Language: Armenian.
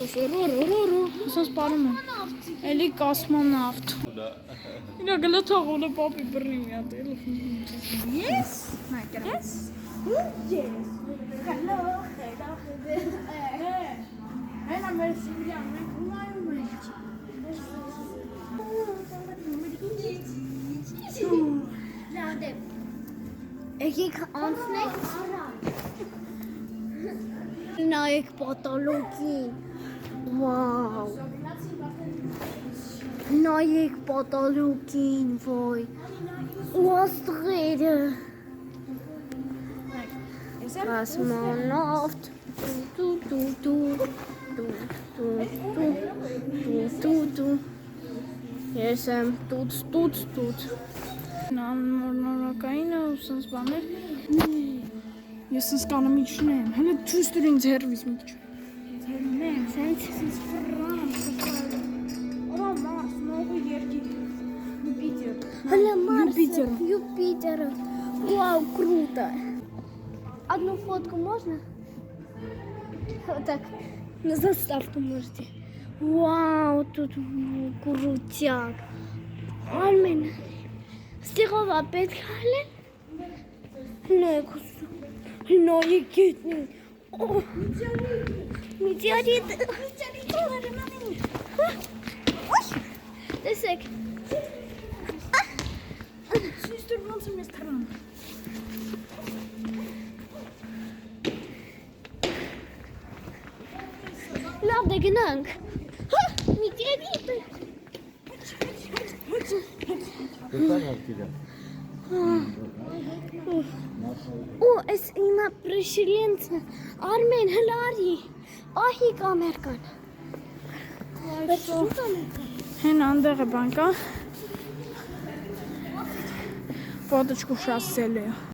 Ռորորորո, ասած պարում եմ, էլի կասմոնավտ։ Իրա գլա թաղոլ է պապի բռնի մի հատ էլ։ Ես? Ես? Ես։ Hello, Հենա մեր Սիբիրյան, մենք ունայում ենք։ Լավ դեպ։ Եկեք անցնենք նայեք պատալոգին։ Վաու։ Նայեք պատալոգին, ոյ։ Ու աստղերը։ Կասմոնավտ։ Դու։ Ես եմ տուտ։ Նորմալակային է ու սենց բաներ։ Ես սենց կանեմ իջնեմ, հələ թույստուր ինձ հերվից մի քիչ։ Հերնեմ, սենց ֆրանս։ Ո՞րա Մարս, նողը երկիր։ Юпитер. Հələ Մարսը, Юпитерը։ Вау, круто. Одну фотку можно? Вот так. На заставку можете. Вау, тут крутяк. Արմեն, ստեղով ապետ կհալեն, նայեք գետնին, միջարիտ, տեսեք, Սիստր ոնց եմ ես թռամ։ լավ դե գնանք, միջարիտ, О, es ima пришельцы. Армен, հլարի։ Ահի կամեր կան։ Հեն անդեղ է բան կա։ Ֆոտոչկու շասել է։